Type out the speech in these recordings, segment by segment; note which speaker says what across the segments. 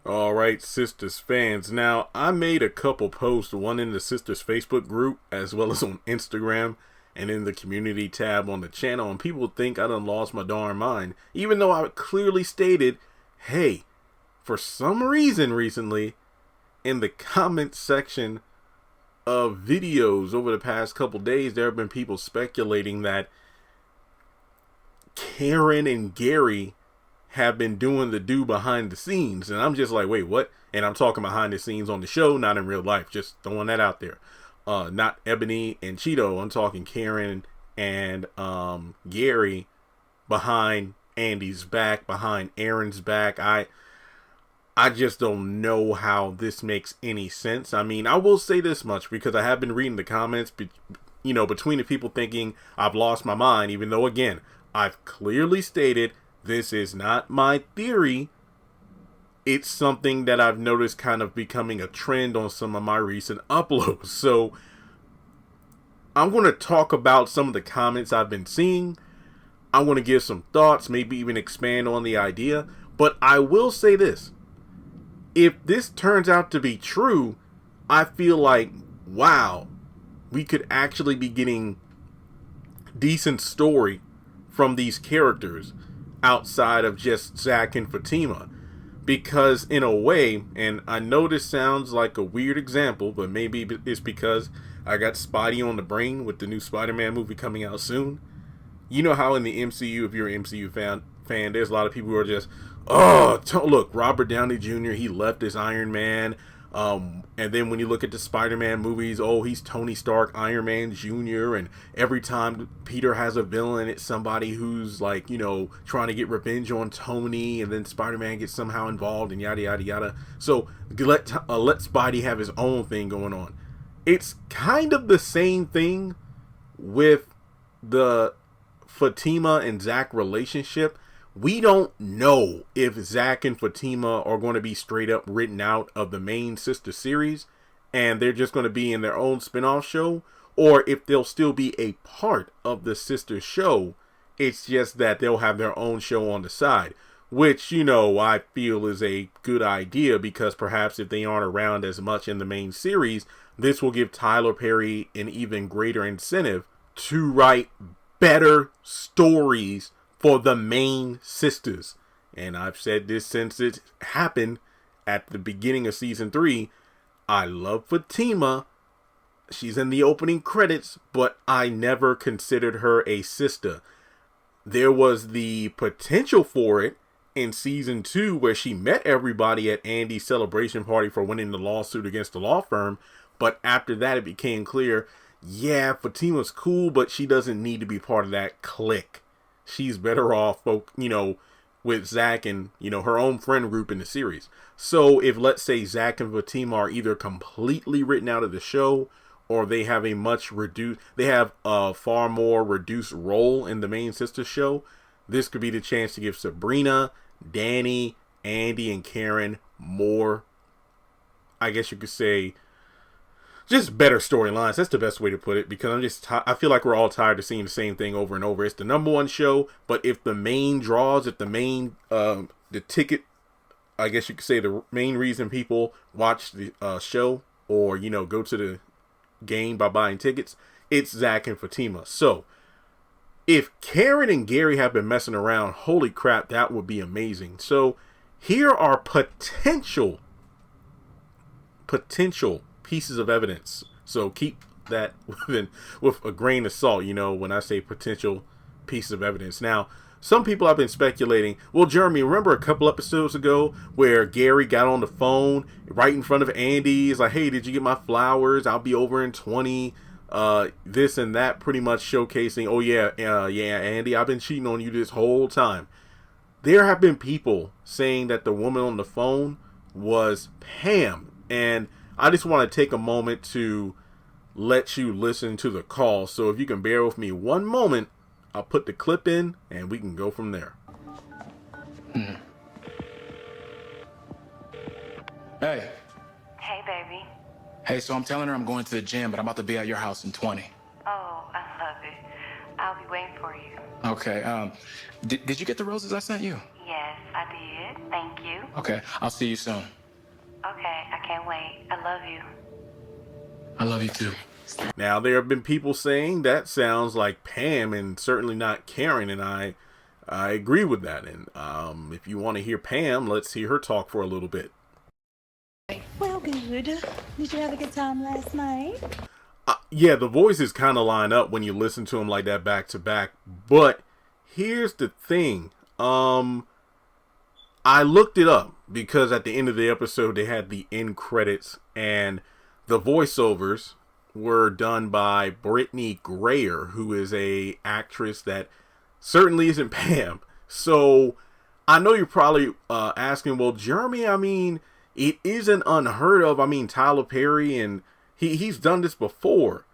Speaker 1: All right, Sistas fans. Now, I made a couple posts, one in the Sistas Facebook group, as well as on Instagram, and in the community tab on the channel, and people think I done lost my darn mind, even though I clearly stated, hey, for some reason recently, in the comment section of videos over the past couple days, there have been people speculating that Karen and Gary have been doing the do behind the scenes. And I'm just like, wait, what? And I'm talking behind the scenes on the show, not in real life. Just throwing that out there. Not Ebony and Cheeto. I'm talking Karen and Gary behind Andy's back, behind Aaron's back. I just don't know how this makes any sense. I mean, I will say this much because I have been reading the comments, between the people thinking I've lost my mind, even though, again, I've clearly stated this is not my theory. It's something that I've noticed kind of becoming a trend on some of my recent uploads. So I'm going to talk about some of the comments I've been seeing. I'm going to give some thoughts, maybe even expand on the idea. But I will say this. If this turns out to be true, I feel like, wow, we could actually be getting decent story from these characters outside of just Zach and Fatima. Because in a way, and I know this sounds like a weird example, but maybe it's because I got Spidey on the brain with the new Spider-Man movie coming out soon. You know how in the MCU, if you're an MCU fan, there's a lot of people who are just, look, Robert Downey Jr., he left as Iron Man. And then when you look at the Spider-Man movies, he's Tony Stark, Iron Man Jr. And every time Peter has a villain, it's somebody who's like, trying to get revenge on Tony. And then Spider-Man gets somehow involved and yada, yada, yada. So let Spidey have his own thing going on. It's kind of the same thing with the Fatima and Zach relationship. We don't know if Zach and Fatima are going to be straight up written out of the main sister series and they're just going to be in their own spin-off show, or if they'll still be a part of the sister show. It's just that they'll have their own show on the side, which, I feel is a good idea because perhaps if they aren't around as much in the main series, this will give Tyler Perry an even greater incentive to write better stories for the main sisters. And I've said this since it happened at the beginning of season 3. I love Fatima. She's in the opening credits, but I never considered her a sister. There was the potential for it in season 2 where she met everybody at Andi's celebration party for winning the lawsuit against the law firm. But after that, it became clear, yeah, Fatima's cool, but she doesn't need to be part of that clique. She's better off, with Zach and, her own friend group in the series. So if, let's say, Zach and Fatima are either completely written out of the show or they have a far more reduced role in the main sister show, this could be the chance to give Sabrina, Danny, Andi, and Karen more, I guess you could say, just better storylines. That's the best way to put it, because I feel like we're all tired of seeing the same thing over and over. It's the number one show, but if the main draws, if the main, the ticket, I guess you could say the main reason people watch the show or, go to the game by buying tickets, it's Zach and Fatima. So if Karen and Gary have been messing around, holy crap, that would be amazing. So here are potential pieces of evidence. So keep that with a grain of salt, when I say potential pieces of evidence. Now, some people have been speculating, well, Jeremy, remember a couple episodes ago where Gary got on the phone right in front of Andi? He's like, hey, did you get my flowers? I'll be over in 20. This and that, pretty much showcasing, Andi, I've been cheating on you this whole time. There have been people saying that the woman on the phone was Pam. And I just want to take a moment to let you listen to the call. So if you can bear with me one moment, I'll put the clip in and we can go from there.
Speaker 2: Hey.
Speaker 3: Hey, baby.
Speaker 2: Hey, so I'm telling her I'm going to the gym, but I'm about to be at your house in 20.
Speaker 3: Oh, I love it. I'll be waiting for you.
Speaker 2: Okay, did you get the roses I sent you?
Speaker 3: Yes, I did. Thank you.
Speaker 2: Okay, I'll see you soon.
Speaker 3: Okay, I can't wait. I love you.
Speaker 2: I love you too.
Speaker 1: Now, there have been people saying that sounds like Pam and certainly not Karen, and I agree with that. And if you want to hear Pam, let's hear her talk for a little bit.
Speaker 4: Well, good. Did you have a good time last night?
Speaker 1: Yeah, the voices kind of line up when you listen to them like that back to back. But here's the thing. I looked it up because at the end of the episode they had the end credits, and the voiceovers were done by Brittany Grayer, who is a actress that certainly isn't Pam. So I know you're probably asking, well, Jeremy, I mean, it isn't unheard of. I mean, Tyler Perry, and he's done this before.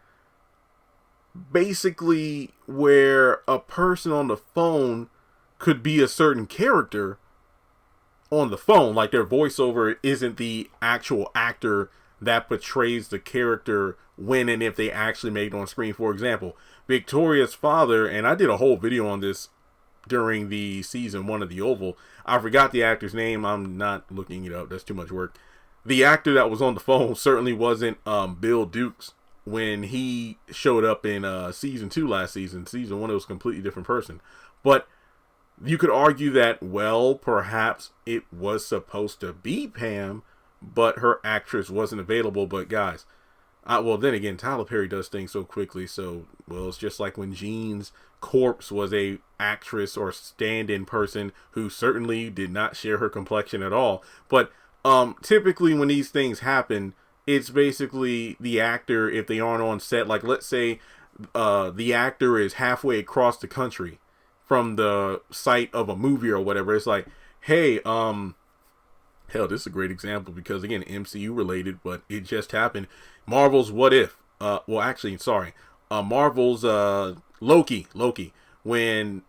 Speaker 1: Basically, where a person on the phone could be a certain character on the phone, like their voiceover isn't the actual actor that portrays the character when and if they actually made it on screen. For example, Victoria's father, and I did a whole video on this during the season 1 of The Oval. I forgot the actor's name. I'm not looking it up. That's too much work. The actor that was on the phone certainly wasn't Bill Dukes when he showed up in season 2 last season. Season 1, it was a completely different person. But you could argue that, well, perhaps it was supposed to be Pam, but her actress wasn't available. But guys, well, then again, Tyler Perry does things so quickly. So, well, it's just like when Jean's corpse was a actress or stand-in person who certainly did not share her complexion at all. But typically when these things happen, it's basically the actor, if they aren't on set, like let's say the actor is halfway across the country from the site of a movie or whatever. It's like, hey, hell, this is a great example because, again, MCU related, but it just happened. Marvel's What If. Marvel's Loki. When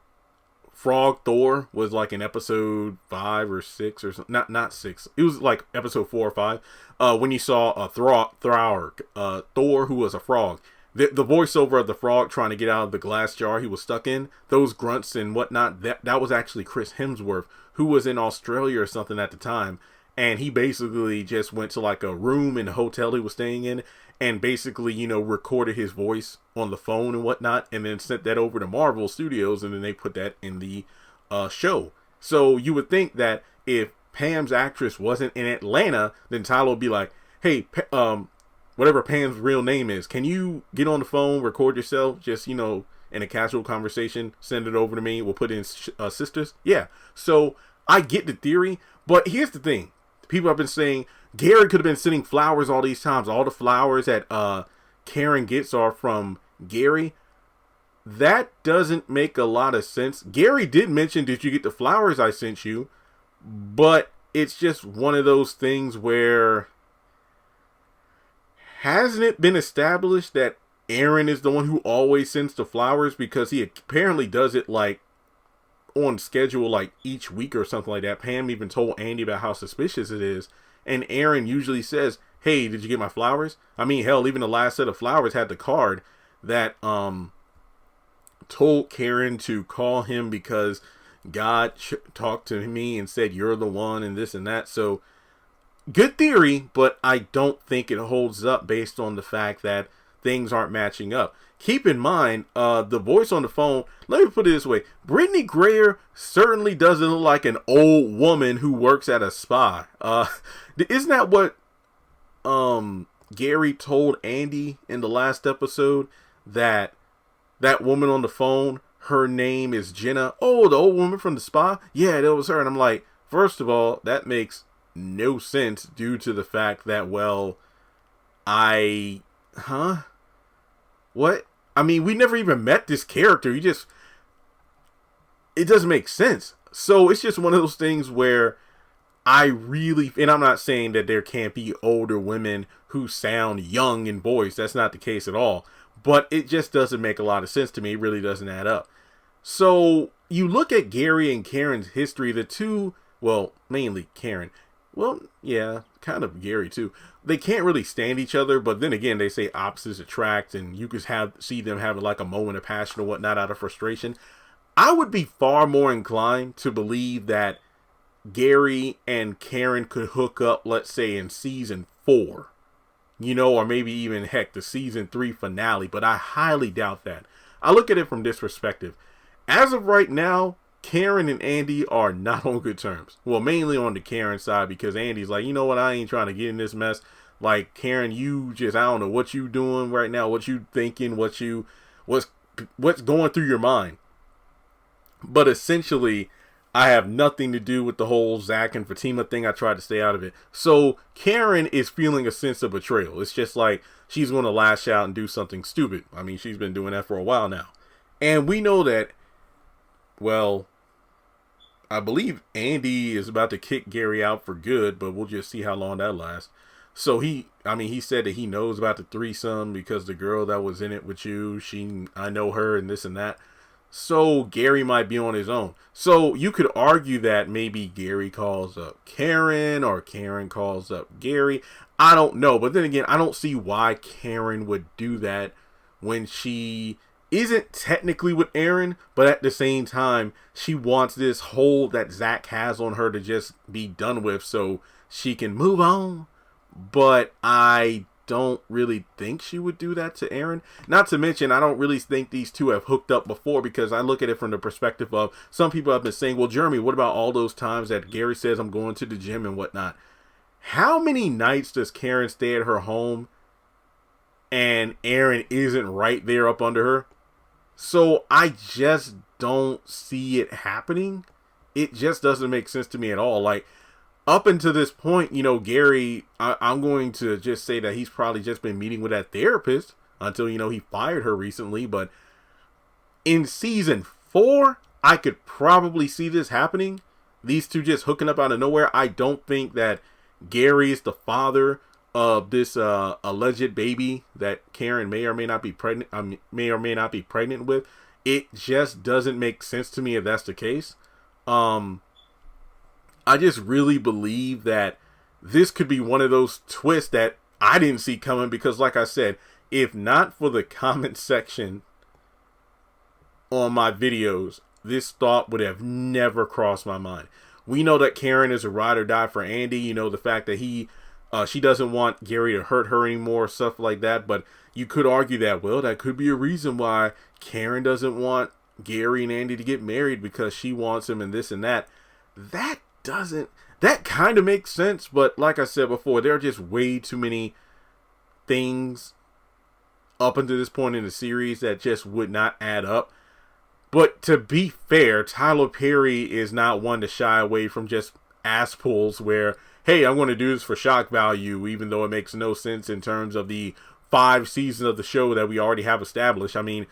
Speaker 1: Frog Thor was like in episode 5 or 6 or something. Not 6. It was like episode 4 or 5. When you saw a Thor, who was a frog. The voiceover of the frog trying to get out of the glass jar he was stuck in, those grunts and whatnot, that was actually Chris Hemsworth, who was in Australia or something at the time. And he basically just went to like a room in a hotel he was staying in and basically, recorded his voice on the phone and whatnot, and then sent that over to Marvel Studios, and then they put that in the show. So you would think that if Pam's actress wasn't in Atlanta, then Tyler would be like, hey, whatever Pam's real name is, can you get on the phone, record yourself, just, in a casual conversation, send it over to me, we'll put in Sistas. Yeah, so I get the theory, but here's the thing. People have been saying Gary could have been sending flowers all these times. All the flowers that Karen gets are from Gary. That doesn't make a lot of sense. Gary did mention, did you get the flowers I sent you? But it's just one of those things where, hasn't it been established that Aaron is the one who always sends the flowers? Because he apparently does it like on schedule, like each week or something like that. Pam even told Andi about how suspicious it is. And Aaron usually says, hey, did you get my flowers? I mean, hell, even the last set of flowers had the card that told Karen to call him because God talked to me and said, you're the one and this and that. So good theory, but I don't think it holds up based on the fact that things aren't matching up. Keep in mind, the voice on the phone, let me put it this way. Brittany Grayer certainly doesn't look like an old woman who works at a spa. Isn't that what Gary told Andi in the last episode? That woman on the phone, her name is Jenna. Oh, the old woman from the spa? Yeah, that was her. And I'm like, first of all, that makes no sense due to the fact that, well, what? I mean, we never even met this character. It doesn't make sense. So it's just one of those things where and I'm not saying that there can't be older women who sound young in voice. That's not the case at all. But it just doesn't make a lot of sense to me. It really doesn't add up. So you look at Gary and Karen's history, the two, well, mainly Karen. Well, yeah, kind of Gary too. They can't really stand each other, but then again, they say opposites attract, and you could see them having like a moment of passion or whatnot out of frustration. I would be far more inclined to believe that Gary and Karen could hook up, let's say in season 4, or maybe even heck the season 3 finale, but I highly doubt that. I look at it from this perspective. As of right now, Karen and Andi are not on good terms. Well, mainly on the Karen side, because Andi's like, you know what, I ain't trying to get in this mess. Like, Karen, you just, I don't know what you doing right now, what you thinking, what's going through your mind. But essentially, I have nothing to do with the whole Zach and Fatima thing. I tried to stay out of it. So Karen is feeling a sense of betrayal. It's just like she's going to lash out and do something stupid. I mean, she's been doing that for a while now. And we know that, well, I believe Andi is about to kick Gary out for good, but we'll just see how long that lasts. So he said that he knows about the threesome because the girl that was in it with you, I know her and this and that. So Gary might be on his own. So you could argue that maybe Gary calls up Karen or Karen calls up Gary. I don't know. But then again, I don't see why Karen would do that when she isn't technically with Aaron, but at the same time, she wants this hold that Zach has on her to just be done with so she can move on. But I don't really think she would do that to Aaron. Not to mention, I don't really think these two have hooked up before, because I look at it from the perspective of some people have been saying, well, Jeremy, what about all those times that Gary says I'm going to the gym and whatnot? How many nights does Karen stay at her home and Aaron isn't right there up under her? So I just don't see it happening. It just doesn't make sense to me at all. Like, up until this point, Gary, I'm going to just say that he's probably just been meeting with that therapist until, he fired her recently. But in season 4, I could probably see this happening. These two just hooking up out of nowhere. I don't think that Gary is the father of this alleged baby that Karen may or may not be pregnant with. It just doesn't make sense to me if that's the case. I just really believe that this could be one of those twists that I didn't see coming, because like I said, if not for the comment section on my videos, this thought would have never crossed my mind. We know that Karen is a ride or die for Andi. The fact that she doesn't want Gary to hurt her anymore, stuff like that. But you could argue that, well, that could be a reason why Karen doesn't want Gary and Andi to get married, because she wants him and this and that. That kind of makes sense, but like I said before, there are just way too many things up until this point in the series that just would not add up. But to be fair, Tyler Perry is not one to shy away from just ass pulls where, hey, I'm going to do this for shock value, even though it makes no sense in terms of the 5 seasons of the show that we already have established. I mean,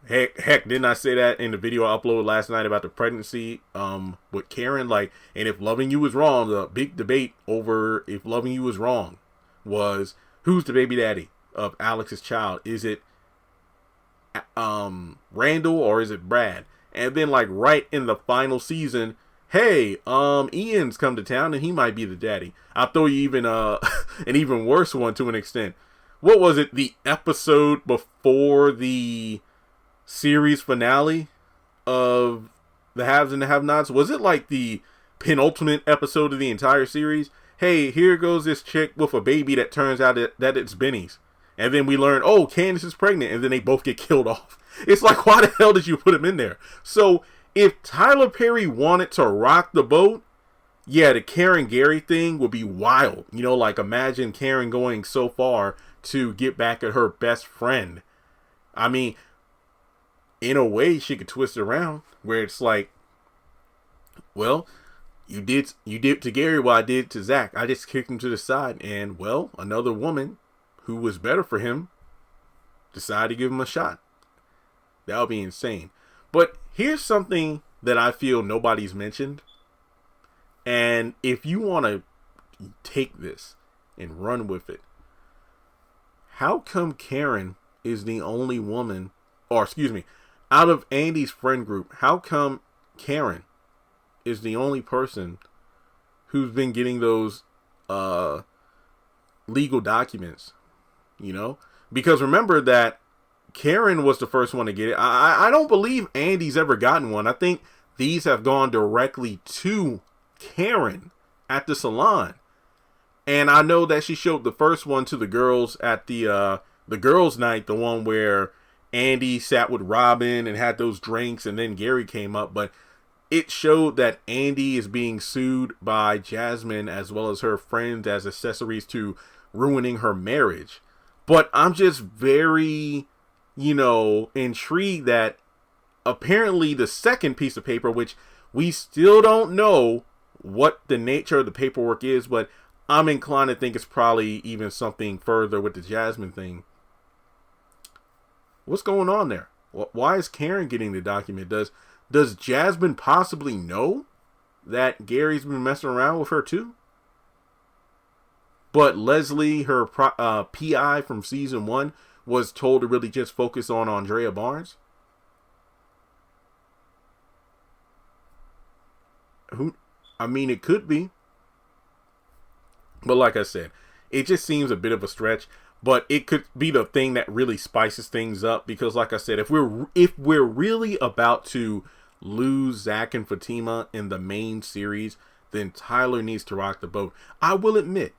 Speaker 1: Heck, didn't I say that in the video I uploaded last night about the pregnancy with Karen? Like, and if Loving You was wrong, the big debate over if Loving You was wrong was, who's the baby daddy of Alex's child? Is it Randall or is it Brad? And then like right in the final season, hey, Ian's come to town and he might be the daddy. I'll throw you even an even worse one to an extent. What was it? The episode before the series finale of the Haves and the Have-Nots? Was it like the penultimate episode of the entire series? Hey, here goes this chick with a baby that turns out that it's Benny's. And then we learn, oh, Candace is pregnant, and then they both get killed off. It's like, why the hell did you put him in there? So if Tyler Perry wanted to rock the boat, yeah, the Karen Gary thing would be wild. Like imagine Karen going so far to get back at her best friend. I mean, in a way, she could twist it around where it's like, well, you did to Gary what I did to Zach. I just kicked him to the side, and well, another woman who was better for him decided to give him a shot. That would be insane. But here's something that I feel nobody's mentioned, and if you want to take this and run with it, how come Karen is the only woman, or excuse me, out of Andi's friend group, how come Karen is the only person who's been getting those legal documents? Because remember that Karen was the first one to get it. I don't believe Andi's ever gotten one. I think these have gone directly to Karen at the salon. And I know that she showed the first one to the girls at the girls' night, the one where Andi sat with Robin and had those drinks, and then Gary came up. But it showed that Andi is being sued by Jasmine as well as her friends as accessories to ruining her marriage. But I'm just very, intrigued that apparently the second piece of paper, which we still don't know what the nature of the paperwork is, but I'm inclined to think it's probably even something further with the Jasmine thing. What's going on there? Why is Karen getting the document? Does Jasmine possibly know that Gary's been messing around with her too? But Leslie, her PI from season 1, was told to really just focus on Andrea Barnes. It could be. But like I said, it just seems a bit of a stretch. But it could be the thing that really spices things up. Because like I said, if we're really about to lose Zach and Fatima in the main series, then Tyler needs to rock the boat. I will admit,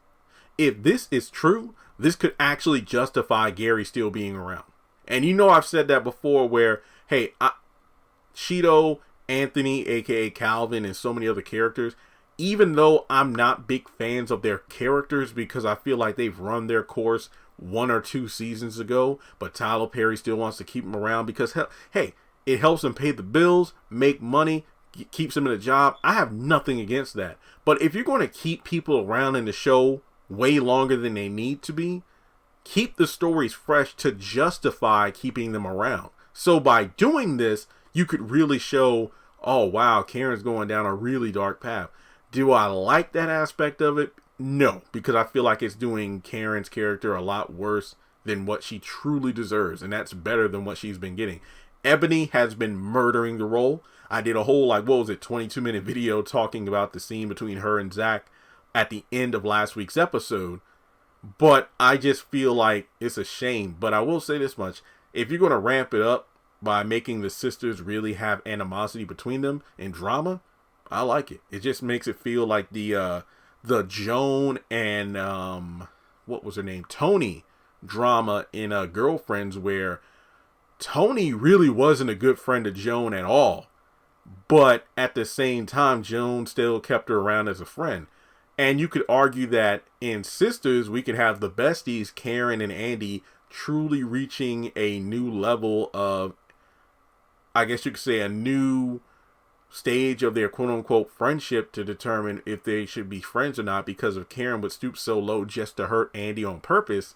Speaker 1: if this is true, this could actually justify Gary still being around. And I've said that before where, hey, Cheeto, Anthony, aka Calvin, and so many other characters, even though I'm not big fans of their characters because I feel like they've run their course 1 or 2 seasons ago, but Tyler Perry still wants to keep them around because, hey, it helps them pay the bills, make money, keeps them in a job. I have nothing against that. But if you're going to keep people around in the show way longer than they need to be, keep the stories fresh to justify keeping them around. So by doing this, you could really show, oh wow, Karen's going down a really dark path. Do I like that aspect of it? No, because I feel like it's doing Karen's character a lot worse than what she truly deserves, and that's better than what she's been getting. Ebony has been murdering the role. I did a whole 22-minute video talking about the scene between her and Zach at the end of last week's episode, but I just feel like it's a shame. But I will say this much: if you're going to ramp it up by making the sisters really have animosity between them and drama, I like it. It just makes it feel like the Joan and what was her name, Tony drama in Girlfriends, where Tony really wasn't a good friend of Joan at all, but at the same time Joan still kept her around as a friend. And you could argue that in Sisters we could have the besties Karen and Andi truly reaching a new level of, I guess you could say, a new stage of their quote-unquote friendship to determine if they should be friends or not, because if Karen would stoop so low just to hurt Andi on purpose,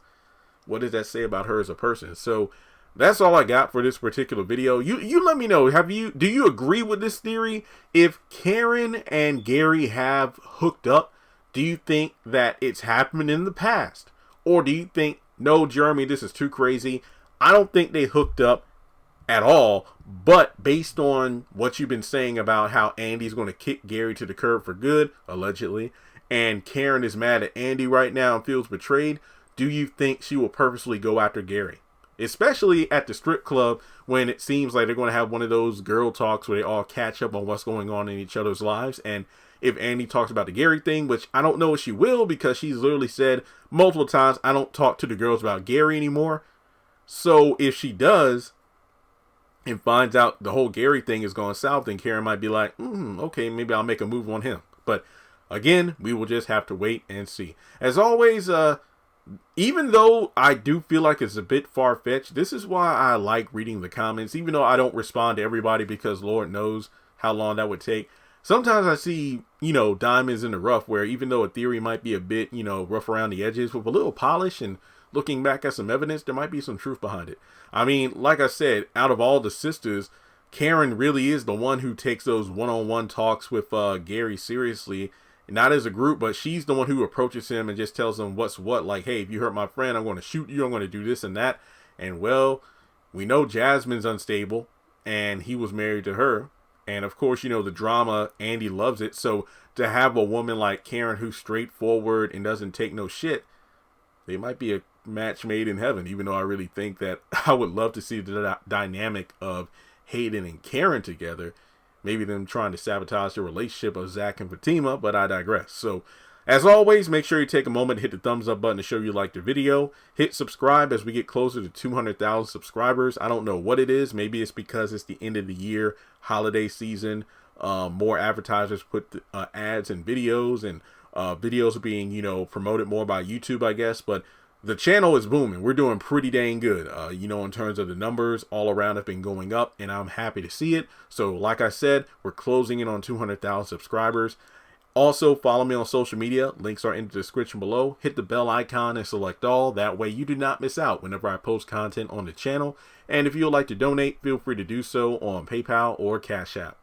Speaker 1: what does that say about her as a person? So that's all I got for this particular video. You let me know, do you agree with this theory? If Karen and Gary have hooked up, do you think that it's happened in the past? Or do you think, no, Jeremy, this is too crazy? I don't think they hooked up at all, but based on what you've been saying about how Andy's going to kick Gary to the curb for good, allegedly, and Karen is mad at Andi right now and feels betrayed, do you think she will purposely go after Gary? Especially at the strip club, when it seems like they're going to have one of those girl talks where they all catch up on what's going on in each other's lives. And if Andi talks about the Gary thing, which I don't know if she will, because she's literally said multiple times, I don't talk to the girls about Gary anymore. So if she does and finds out the whole Gary thing is going south, then Karen might be like, okay, maybe I'll make a move on him. But again, we will just have to wait and see. As always, even though I do feel like it's a bit far-fetched, this is why I like reading the comments, even though I don't respond to everybody because Lord knows how long that would take. Sometimes I see, diamonds in the rough where even though a theory might be a bit, rough around the edges, with a little polish and looking back at some evidence, there might be some truth behind it. I mean, like I said, out of all the sisters, Karen really is the one who takes those one-on-one talks with Gary seriously. Not as a group, but she's the one who approaches him and just tells him what's what. Like, hey, if you hurt my friend, I'm going to shoot you. I'm going to do this and that. And, well, we know Jasmine's unstable, and he was married to her. And, of course, the drama, Andi loves it. So to have a woman like Karen who's straightforward and doesn't take no shit, they might be a match made in heaven, even though I really think that I would love to see the dynamic of Hayden and Karen together. maybe them trying to sabotage the relationship of Zach and Fatima, but I digress. So as always, make sure you take a moment to hit the thumbs up button to show you like the video. Hit subscribe as we get closer to 200,000 subscribers. I don't know what it is. Maybe it's because it's the end of the year, holiday season. More advertisers put ads and videos, and videos are being, promoted more by YouTube, I guess. But the channel is booming. We're doing pretty dang good. In terms of the numbers all around have been going up, and I'm happy to see it. So like I said, we're closing in on 200,000 subscribers. Also, follow me on social media. Links are in the description below. Hit the bell icon and select all. That way you do not miss out whenever I post content on the channel. And if you would like to donate, feel free to do so on PayPal or Cash App.